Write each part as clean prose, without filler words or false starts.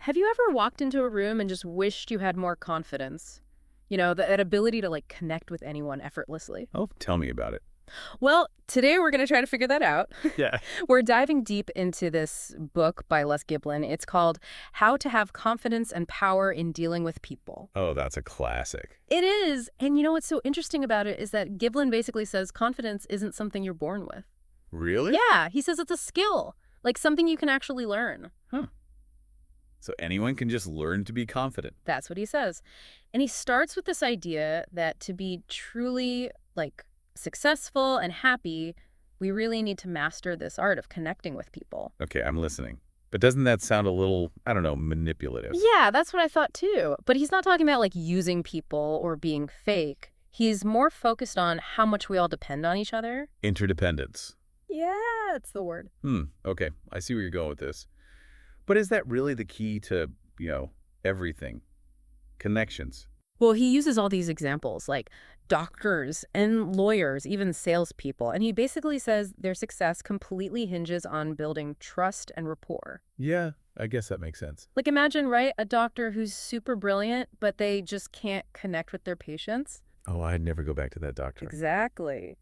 Have you ever walked into a room and just wished you had more confidence? You know, that ability to like connect with anyone effortlessly. Oh, tell me about it. Well, today we're going to try to figure that out. Yeah. We're diving deep into this book by Giblin. It's called How to Have Confidence and Power in Dealing with People. Oh, that's a classic. It is. And you know what's so interesting about it is that Giblin basically says confidence isn't something you're born with. Really? Yeah, he says it's a skill, like something you can actually learn. Huh. So anyone can just learn to be confident. That's what he says. And he starts with this idea that to be truly like successful and happy, we really need to master this art of connecting with people. Okay, I'm listening. But doesn't that sound a little, I don't know, manipulative? Yeah, that's what I thought too. But he's not talking about like using people or being fake. He's more focused on how much we all depend on each other. Interdependence. Yeah, that's the word. Okay. I see where you're going with this. But is that really the key to, everything? Connections. Well, he uses all these examples like doctors and lawyers, even salespeople. And he basically says their success completely hinges on building trust and rapport. Yeah, I guess that makes sense. Like imagine, right, a doctor who's super brilliant, but they just can't connect with their patients. Oh, I'd never go back to that doctor. Exactly.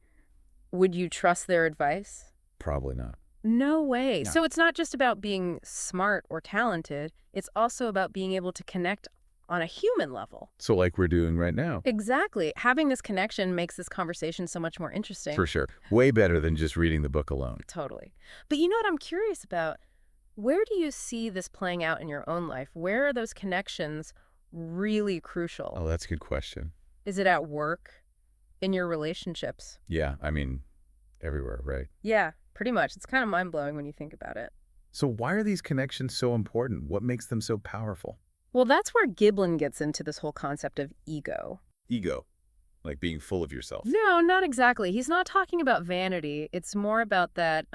Would you trust their advice? Probably not. No way. No. So it's not just about being smart or talented. It's also about being able to connect on a human level. So like we're doing right now. Exactly. Having this connection makes this conversation so much more interesting. For sure. Way better than just reading the book alone. Totally. But you know what I'm curious about? Where do you see this playing out in your own life? Where are those connections really crucial? Oh, that's a good question. Is it at work? In your relationships? Yeah, I mean, everywhere, right? Yeah, pretty much. It's kind of mind-blowing when you think about it. So why are these connections so important? What makes them so powerful? Well, that's where Giblin gets into this whole concept of ego. Ego, like being full of yourself. No, not exactly. He's not talking about vanity. It's more about that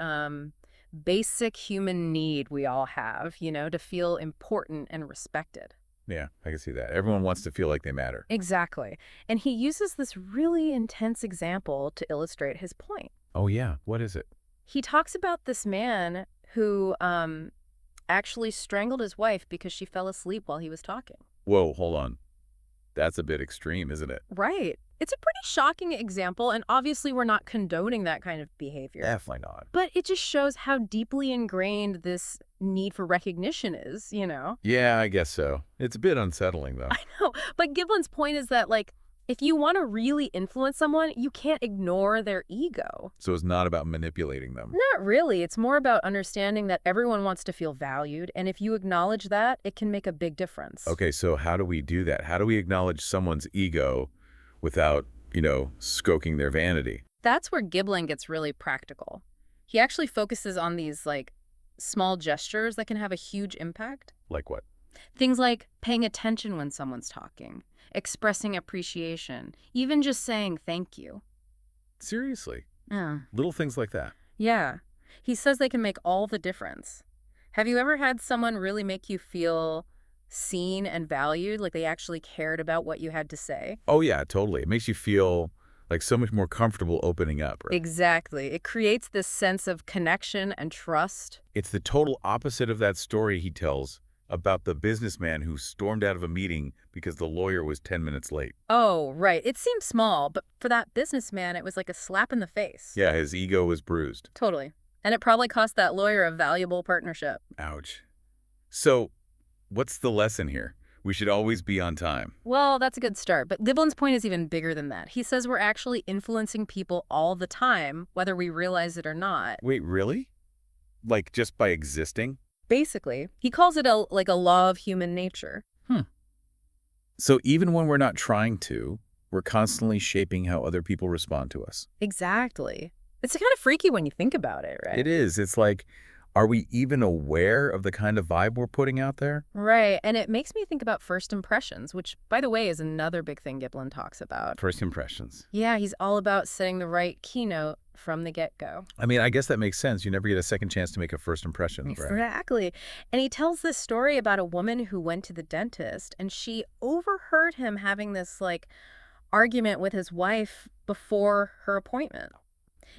basic human need we all have, to feel important and respected. Yeah, I can see that. Everyone wants to feel like they matter. Exactly. And he uses this really intense example to illustrate his point. Oh, yeah. What is it? He talks about this man who actually strangled his wife because she fell asleep while he was talking. Whoa, hold on. That's a bit extreme, isn't it? Right. It's a pretty shocking example, and obviously we're not condoning that kind of behavior. Definitely not. But it just shows how deeply ingrained this need for recognition is, Yeah, I guess so. It's a bit unsettling, though. I know. But Giblin's point is that, if you want to really influence someone, you can't ignore their ego. So it's not about manipulating them. Not really. It's more about understanding that everyone wants to feel valued, and if you acknowledge that, it can make a big difference. Okay, so how do we do that? How do we acknowledge someone's ego without, stroking their vanity? That's where Giblin gets really practical. He actually focuses on these, small gestures that can have a huge impact. Like what? Things like paying attention when someone's talking, expressing appreciation, even just saying thank you. Seriously? Yeah. Little things like that. Yeah. He says they can make all the difference. Have you ever had someone really make you feel seen and valued, like they actually cared about what you had to say? Oh, yeah, totally. It makes you feel like so much more comfortable opening up. Right? Exactly. It creates this sense of connection and trust. It's the total opposite of that story he tells about the businessman who stormed out of a meeting because the lawyer was 10 minutes late. Oh, right. It seems small, but for that businessman, it was like a slap in the face. Yeah, his ego was bruised. Totally. And it probably cost that lawyer a valuable partnership. Ouch. So, what's the lesson here? We should always be on time. Well, that's a good start, but Giblin's point is even bigger than that. He says we're actually influencing people all the time, whether we realize it or not. Wait, really? Like just by existing? Basically, he calls it a law of human nature. So even when we're not trying to, we're constantly shaping how other people respond to us. Exactly. It's kind of freaky when you think about it, right? It is. It's like, are we even aware of the kind of vibe we're putting out there? Right. And it makes me think about first impressions, which, by the way, is another big thing Giblin talks about. First impressions. Yeah, he's all about setting the right keynote from the get-go. I mean, I guess that makes sense. You never get a second chance to make a first impression, right? Exactly. And he tells this story about a woman who went to the dentist, and she overheard him having this, argument with his wife before her appointment.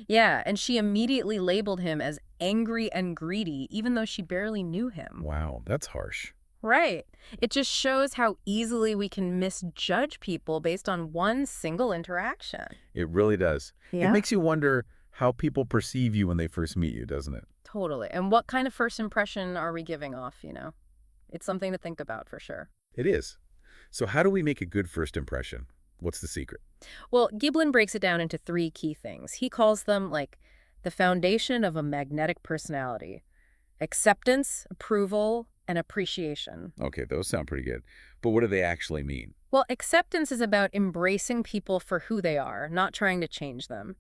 Yeah, and she immediately labeled him as angry and greedy, even though she barely knew him. Wow, that's harsh. Right. It just shows how easily we can misjudge people based on one single interaction. It really does. It Yeah. makes you wonder how people perceive you when they first meet you, doesn't it? Totally. And what kind of first impression are we giving off? It's something to think about for sure. It is. So how do we make a good first impression? What's the secret? Well, Giblin breaks it down into three key things. He calls them like the foundation of a magnetic personality: acceptance, approval, and appreciation. Okay, those sound pretty good. But what do they actually mean? Well, acceptance is about embracing people for who they are, not trying to change them.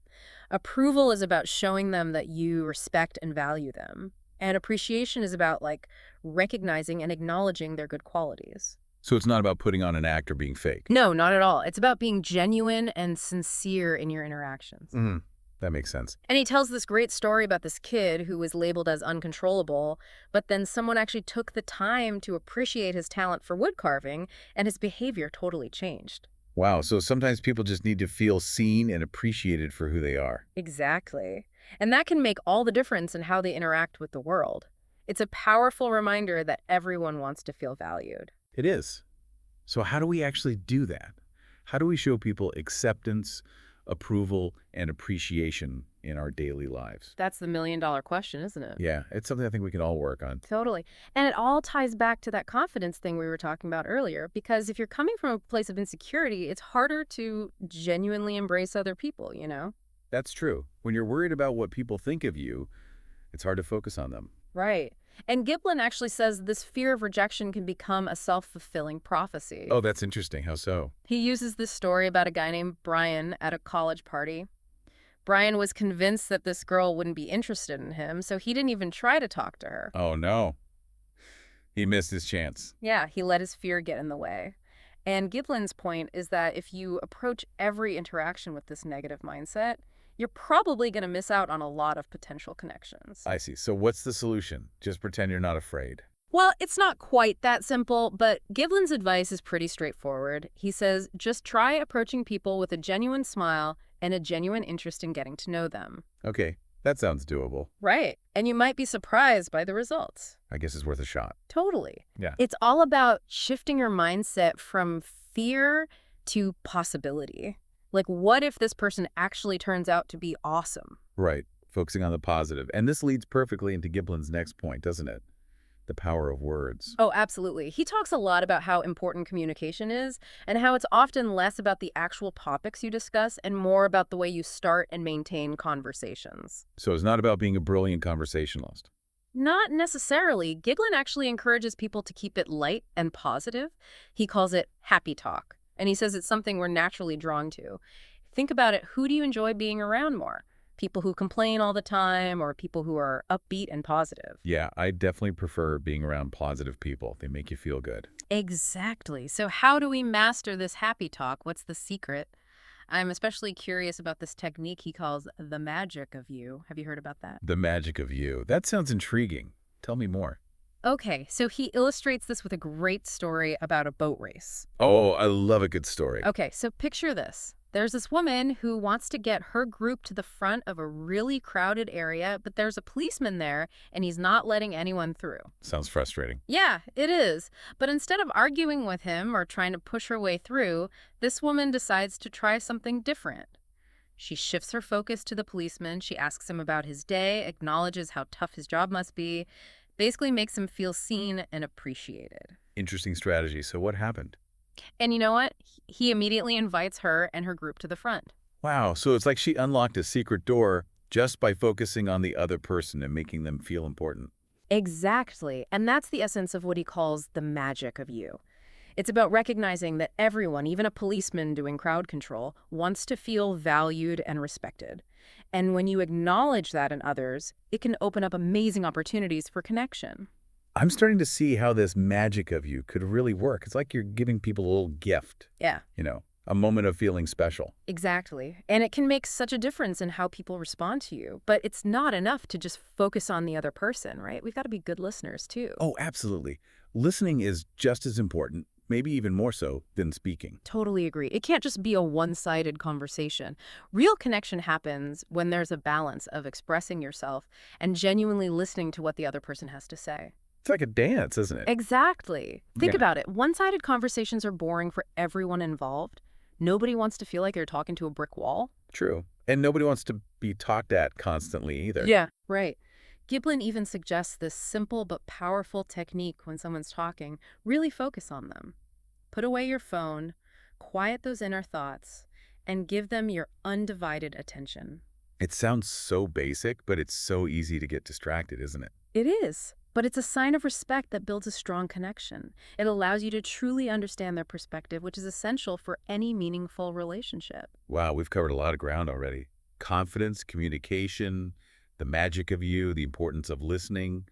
Approval is about showing them that you respect and value them. And appreciation is about like recognizing and acknowledging their good qualities. So it's not about putting on an act or being fake. No, not at all. It's about being genuine and sincere in your interactions. That makes sense. And he tells this great story about this kid who was labeled as uncontrollable, but then someone actually took the time to appreciate his talent for wood carving, and his behavior totally changed. Wow, so sometimes people just need to feel seen and appreciated for who they are. Exactly. And that can make all the difference in how they interact with the world. It's a powerful reminder that everyone wants to feel valued. It is. So how do we actually do that? How do we show people acceptance, approval, and appreciation in our daily lives? That's the million-dollar question, isn't it? Yeah, it's something I think we can all work on. Totally. And it all ties back to that confidence thing we were talking about earlier, because if you're coming from a place of insecurity, it's harder to genuinely embrace other people? That's true. When you're worried about what people think of you, it's hard to focus on them. Right. And Giblin actually says this fear of rejection can become a self-fulfilling prophecy. Oh, that's interesting. How so? He uses this story about a guy named Brian at a college party. Brian was convinced that this girl wouldn't be interested in him, so he didn't even try to talk to her. Oh, no. He missed his chance. Yeah, he let his fear get in the way. And Giblin's point is that if you approach every interaction with this negative mindset, you're probably going to miss out on a lot of potential connections. I see. So what's the solution? Just pretend you're not afraid. Well, it's not quite that simple, but Giblin's advice is pretty straightforward. He says, just try approaching people with a genuine smile and a genuine interest in getting to know them. Okay, that sounds doable. Right. And you might be surprised by the results. I guess it's worth a shot. Totally. Yeah. It's all about shifting your mindset from fear to possibility. Like, what if this person actually turns out to be awesome? Right. Focusing on the positive. And this leads perfectly into Giblin's next point, doesn't it? The power of words. Oh, absolutely. He talks a lot about how important communication is and how it's often less about the actual topics you discuss and more about the way you start and maintain conversations. So it's not about being a brilliant conversationalist. Not necessarily. Giblin actually encourages people to keep it light and positive. He calls it happy talk. And he says it's something we're naturally drawn to. Think about it. Who do you enjoy being around more? People who complain all the time or people who are upbeat and positive? Yeah, I definitely prefer being around positive people. They make you feel good. Exactly. So how do we master this happy talk? What's the secret? I'm especially curious about this technique he calls the magic of you. Have you heard about that? The magic of you. That sounds intriguing. Tell me more. Okay, so he illustrates this with a great story about a boat race. Oh, I love a good story. Okay, so picture this. There's this woman who wants to get her group to the front of a really crowded area, but there's a policeman there, and he's not letting anyone through. Sounds frustrating. Yeah, it is. But instead of arguing with him or trying to push her way through, this woman decides to try something different. She shifts her focus to the policeman. She asks him about his day, acknowledges how tough his job must be, basically makes him feel seen and appreciated. Interesting strategy. So what happened? And you know what? He immediately invites her and her group to the front. Wow, so it's like she unlocked a secret door just by focusing on the other person and making them feel important. Exactly. And that's the essence of what he calls the magic of you. It's about recognizing that everyone, even a policeman doing crowd control, wants to feel valued and respected. And when you acknowledge that in others, it can open up amazing opportunities for connection. I'm starting to see how this magic of you could really work. It's like you're giving people a little gift, Yeah, a moment of feeling special. exactly. And it can make such a difference in how people respond to you. But it's not enough to just focus on the other person, right? We've got to be good listeners, too. Oh, absolutely. Listening is just as important, maybe even more so, than speaking. Totally agree. It can't just be a one-sided conversation. Real connection happens when there's a balance of expressing yourself and genuinely listening to what the other person has to say. It's like a dance, isn't it? Exactly. Think Yeah, about it. One-sided conversations are boring for everyone involved. Nobody wants to feel like they're talking to a brick wall. true. And nobody wants to be talked at constantly either. Yeah. Right. Giblin even suggests this simple but powerful technique when someone's talking. Really focus on them. Put away your phone, quiet those inner thoughts, and give them your undivided attention. It sounds so basic, but it's so easy to get distracted, isn't it? It is, but it's a sign of respect that builds a strong connection. It allows you to truly understand their perspective, which is essential for any meaningful relationship. Wow, we've covered a lot of ground already. Confidence, communication, the magic of you, the importance of listening.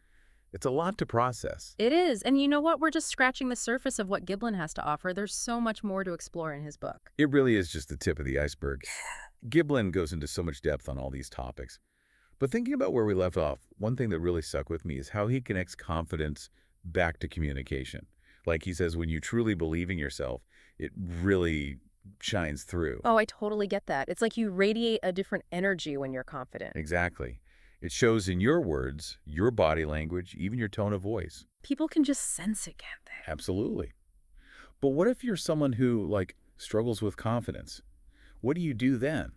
It's a lot to process. It is, and you know what? We're just scratching the surface of what Giblin has to offer. There's so much more to explore in his book. It really is just the tip of the iceberg. Giblin goes into so much depth on all these topics. But thinking about where we left off, one thing that really stuck with me is how he connects confidence back to communication. Like he says, when you truly believe in yourself, it really shines through. Oh, I totally get that. It's like you radiate a different energy when you're confident. Exactly. It shows in your words, your body language, even your tone of voice. People can just sense it, can't they? Absolutely. But what if you're someone who, like, struggles with confidence? What do you do then?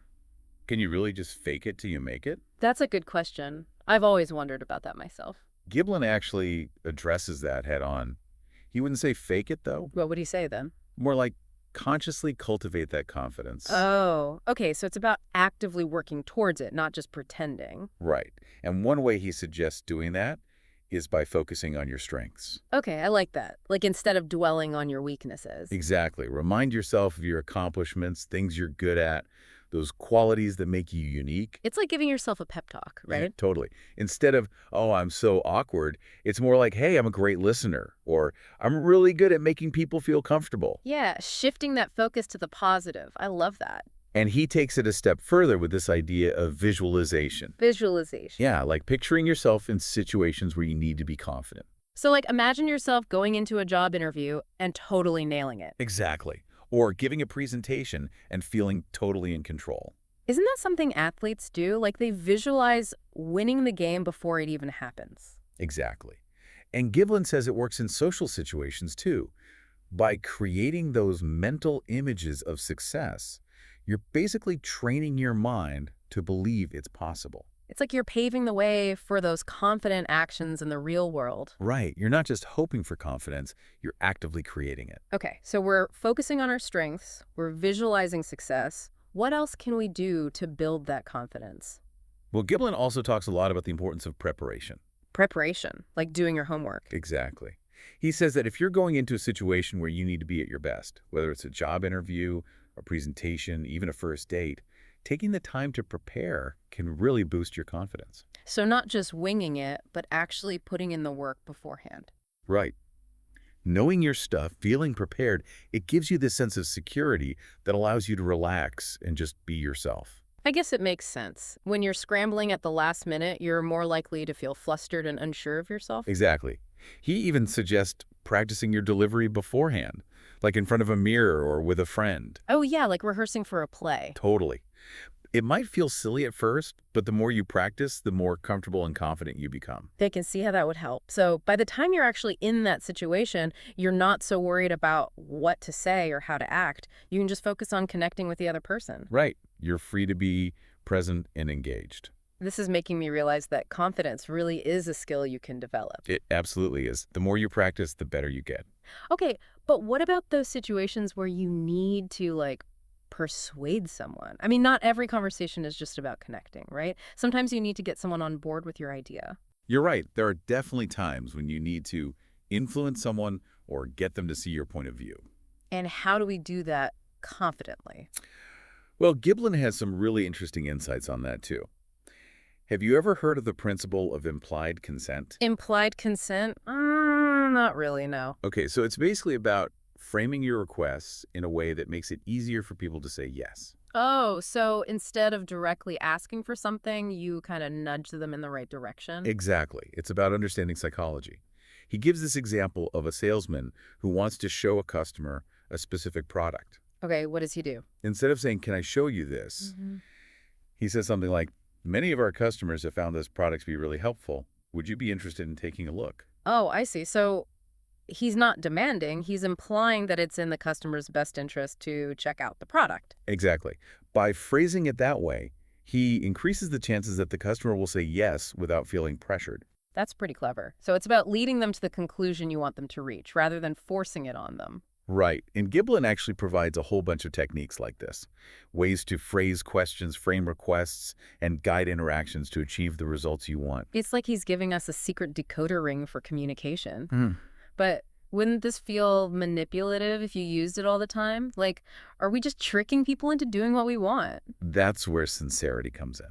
Can you really just fake it till you make it? That's a good question. I've always wondered about that myself. Giblin actually addresses that head on. He wouldn't say fake it, though. What would he say then? More like consciously cultivate that confidence. Oh, okay. So it's about actively working towards it, not just pretending. Right. And one way he suggests doing that is by focusing on your strengths. Okay, I like that. Like instead of dwelling on your weaknesses. Exactly. Remind yourself of your accomplishments, things you're good at, those qualities that make you unique. It's like giving yourself a pep talk, right? Totally. Instead of, oh, I'm so awkward, it's more like, hey, I'm a great listener, or I'm really good at making people feel comfortable. Yeah, shifting that focus to the positive. I love that. And he takes it a step further with this idea of visualization. Visualization. Yeah, like picturing yourself in situations where you need to be confident. So like imagine yourself going into a job interview and totally nailing it. Exactly. Or giving a presentation and feeling totally in control. Isn't that something athletes do? Like they visualize winning the game before it even happens. Exactly. And Giblin says it works in social situations too. By creating those mental images of success, you're basically training your mind to believe it's possible. It's like you're paving the way for those confident actions in the real world. Right. You're not just hoping for confidence, you're actively creating it. Okay, so we're focusing on our strengths, we're visualizing success. What else can we do to build that confidence? Well, Giblin also talks a lot about the importance of preparation. Preparation, like doing your homework. Exactly. He says that if you're going into a situation where you need to be at your best, whether it's a job interview, a presentation, even a first date, taking the time to prepare can really boost your confidence. So not just winging it, but actually putting in the work beforehand. Right. Knowing your stuff, feeling prepared, it gives you this sense of security that allows you to relax and just be yourself. I guess it makes sense. When you're scrambling at the last minute, you're more likely to feel flustered and unsure of yourself. Exactly. He even suggests practicing your delivery beforehand, like in front of a mirror or with a friend. Oh yeah, like rehearsing for a play. Totally. It might feel silly at first, but the more you practice, the more comfortable and confident you become. They can see how that would help. So by the time you're actually in that situation, you're not so worried about what to say or how to act. You can just focus on connecting with the other person. Right. You're free to be present and engaged. This is making me realize that confidence really is a skill you can develop. It absolutely is. The more you practice, the better you get. Okay, but what about those situations where you need to, like, persuade someone? I mean, not every conversation is just about connecting, right? Sometimes you need to get someone on board with your idea. You're right. There are definitely times when you need to influence someone or get them to see your point of view. And how do we do that confidently? Well, Giblin has some really interesting insights on that too. Have you ever heard of the principle of implied consent? Implied consent? Not really, no. Okay, so it's basically about framing your requests in a way that makes it easier for people to say yes. Oh, so instead of directly asking for something, you kind of nudge them in the right direction? Exactly. It's about understanding psychology. He gives this example of a salesman who wants to show a customer a specific product. Okay, what does he do? Instead of saying, "Can I show you this?" He says something like, "Many of our customers have found this product to be really helpful. Would you be interested in taking a look?" Oh, I see. So he's not demanding, he's implying that it's in the customer's best interest to check out the product. Exactly. By phrasing it that way, he increases the chances that the customer will say yes without feeling pressured. That's pretty clever. So it's about leading them to the conclusion you want them to reach, rather than forcing it on them. Right. And Giblin actually provides a whole bunch of techniques like this. Ways to phrase questions, frame requests, and guide interactions to achieve the results you want. It's like he's giving us a secret decoder ring for communication. Hmm. But wouldn't this feel manipulative if you used it all the time? Like, are we just tricking people into doing what we want? That's where sincerity comes in.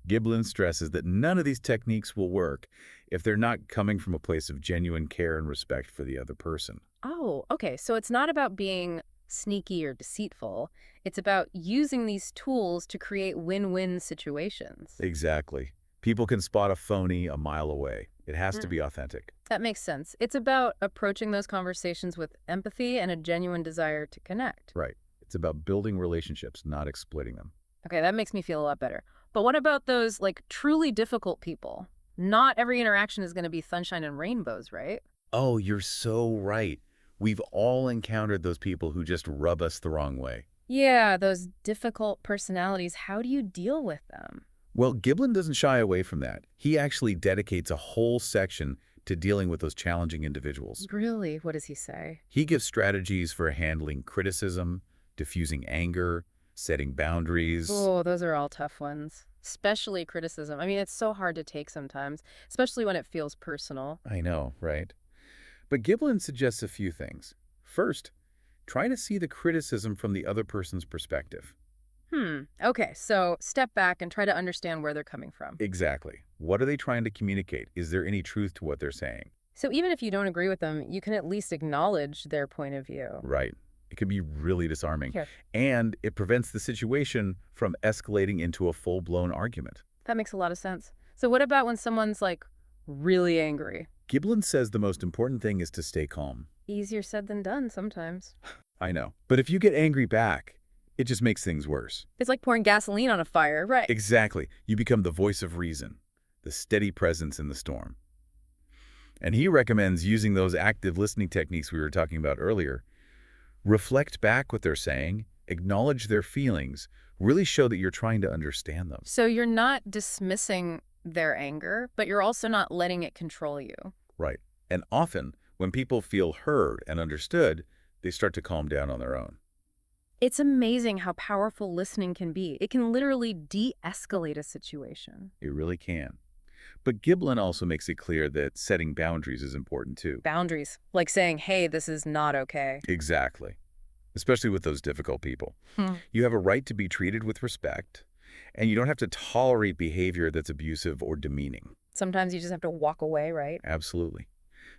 Giblin stresses that none of these techniques will work if they're not coming from a place of genuine care and respect for the other person. Oh, okay. So it's not about being sneaky or deceitful. It's about using these tools to create win-win situations. Exactly. People can spot a phony a mile away. It has to Mm, be authentic. that makes sense. It's about approaching those conversations with empathy and a genuine desire to connect. Right. It's about building relationships, not exploiting them. Okay, that makes me feel a lot better. But what about those, like, truly difficult people? Not every interaction is going to be sunshine and rainbows, right? Oh, you're so right. We've all encountered those people who just rub us the wrong way. Yeah, those difficult personalities. How do you deal with them? Well, Giblin doesn't shy away from that. He actually dedicates a whole section to dealing with those challenging individuals. Really? What does he say? He gives strategies for handling criticism, diffusing anger, setting boundaries. Oh, those are all tough ones. Especially criticism. I mean, it's so hard to take sometimes, especially when it feels personal. I know, right? But Giblin suggests a few things. First, try to see the criticism from the other person's perspective. Okay, so step back and try to understand where they're coming from. Exactly. What are they trying to communicate? Is there any truth to what they're saying? So even if you don't agree with them, you can at least acknowledge their point of view. Right. It can be really disarming. Here, And it prevents the situation from escalating into a full-blown argument. that makes a lot of sense. So what about when someone's like really angry? Giblin says the most important thing is to stay calm. Easier said than done sometimes. I know. But if you get angry back, it just makes things worse. It's like pouring gasoline on a fire, right? Exactly. You become the voice of reason, the steady presence in the storm. And he recommends using those active listening techniques we were talking about earlier. Reflect back what they're saying, acknowledge their feelings, really show that you're trying to understand them. So you're not dismissing their anger, but you're also not letting it control you. Right. And often, when people feel heard and understood, they start to calm down on their own. It's amazing how powerful listening can be. It can literally de-escalate a situation. It really can. But Giblin also makes it clear that setting boundaries is important too. Boundaries, like saying, hey, this is not okay. Exactly. Especially with those difficult people. You have a right to be treated with respect, and you don't have to tolerate behavior that's abusive or demeaning. Sometimes you just have to walk away, right? Absolutely.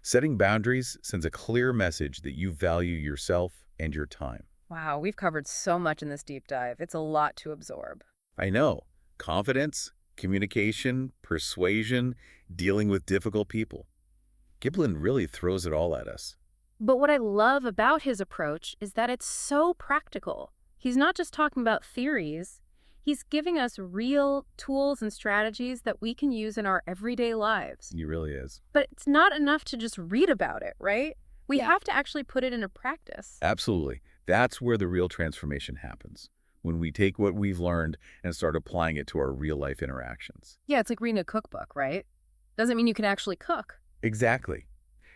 Setting boundaries sends a clear message that you value yourself and your time. Wow, we've covered so much in this deep dive. It's a lot to absorb. I know. Confidence, communication, persuasion, dealing with difficult people. Giblin really throws it all at us. But what I love about his approach is that it's so practical. He's not just talking about theories. He's giving us real tools and strategies that we can use in our everyday lives. He really is. But it's not enough to just read about it, right? We Yeah. have to actually put it into practice. Absolutely. That's where the real transformation happens. When we take what we've learned and start applying it to our real-life interactions. Yeah, it's like reading a cookbook, right? Doesn't mean you can actually cook. Exactly.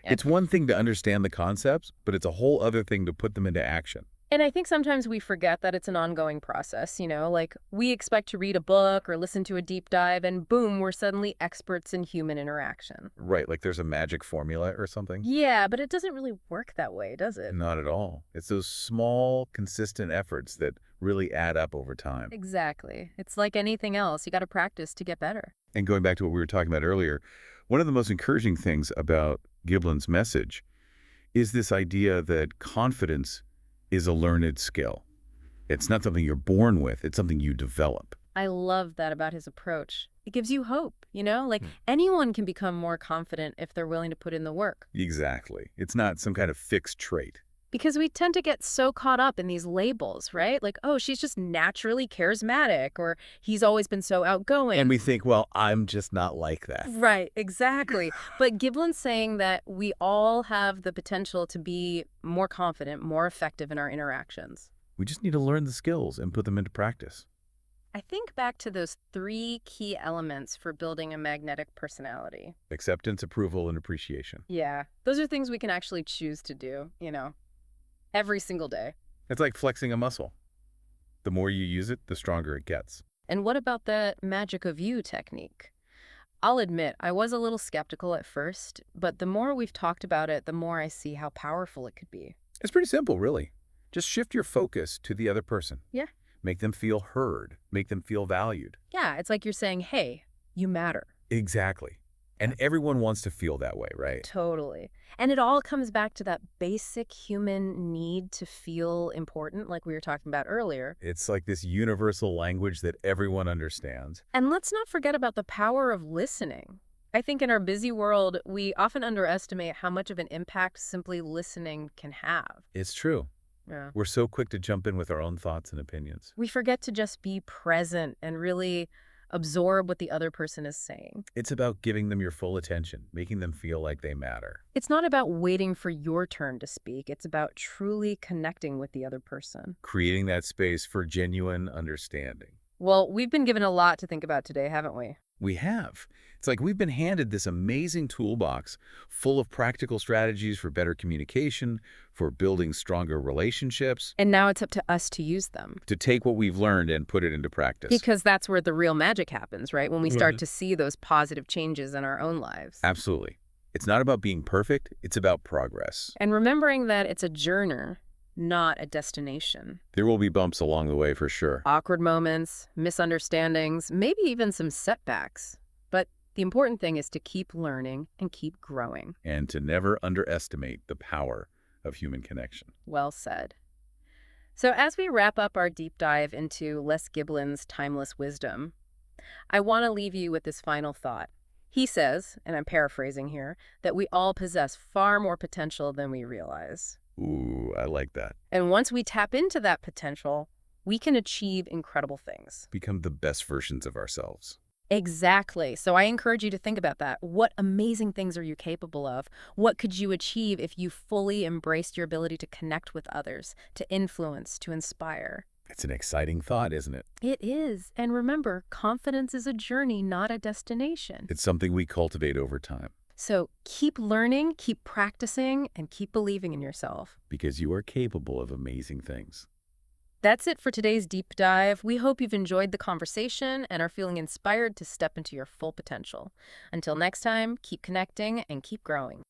Yeah. It's one thing to understand the concepts, but it's a whole other thing to put them into action. And I think sometimes we forget that it's an ongoing process, like we expect to read a book or listen to a deep dive and boom, we're suddenly experts in human interaction. Right, like there's a magic formula or something? Yeah, but it doesn't really work that way, does it? Not at all. It's those small, consistent efforts that really add up over time. Exactly. It's like anything else. You got to practice to get better. And going back to what we were talking about earlier, one of the most encouraging things about Giblin's message is this idea that confidence is a learned skill. It's not something you're born with, it's something you develop. I love that about his approach. It gives you hope, like anyone can become more confident if they're willing to put in the work. Exactly. It's not some kind of fixed trait. Because we tend to get so caught up in these labels, right? Like, oh, she's just naturally charismatic, or he's always been so outgoing. And we think, well, I'm just not like that. Right, exactly. But Giblin's saying that we all have the potential to be more confident, more effective in our interactions. We just need to learn the skills and put them into practice. I think back to those 3 key elements for building a magnetic personality. Acceptance, approval, and appreciation. Yeah, those are things we can actually choose to do, every single day. It's like flexing a muscle. The more you use it, the stronger it gets. And what about the magic of you technique? I'll admit, I was a little skeptical at first, but the more we've talked about it, the more I see how powerful it could be. It's pretty simple, really. Just shift your focus to the other person. Yeah. Make them feel heard. Make them feel valued. Yeah, it's like you're saying, hey, you matter. Exactly. And everyone wants to feel that way, right? Totally. And it all comes back to that basic human need to feel important, like we were talking about earlier. It's like this universal language that everyone understands. And let's not forget about the power of listening. I think in our busy world, we often underestimate how much of an impact simply listening can have. It's true. Yeah. We're so quick to jump in with our own thoughts and opinions. We forget to just be present and really absorb what the other person is saying. It's about giving them your full attention, making them feel like they matter. It's not about waiting for your turn to speak. It's about truly connecting with the other person. Creating that space for genuine understanding. Well, we've been given a lot to think about today, haven't we? We have. It's like we've been handed this amazing toolbox full of practical strategies for better communication, for building stronger relationships, And now it's up to us to use them. to take what we've learned and put it into practice. Because that's where the real magic happens, right? When we start to see those positive changes in our own lives. Absolutely. It's not about being perfect, it's about progress. And remembering that it's a journey, not a destination. There will be bumps along the way for sure. Awkward moments, misunderstandings, maybe even some setbacks. But the important thing is to keep learning and keep growing. And to never underestimate the power of human connection. Well said. So as we wrap up our deep dive into Les Giblin's timeless wisdom, I want to leave you with this final thought. He says, and I'm paraphrasing here, that we all possess far more potential than we realize. Ooh, I like that. And once we tap into that potential, we can achieve incredible things. Become the best versions of ourselves. Exactly. So I encourage you to think about that. What amazing things are you capable of? What could you achieve if you fully embraced your ability to connect with others, to influence, to inspire? It's an exciting thought, isn't it? It is. And remember, confidence is a journey, not a destination. It's something we cultivate over time. So keep learning, keep practicing, and keep believing in yourself. Because you are capable of amazing things. That's it for today's deep dive. We hope you've enjoyed the conversation and are feeling inspired to step into your full potential. Until next time, keep connecting and keep growing.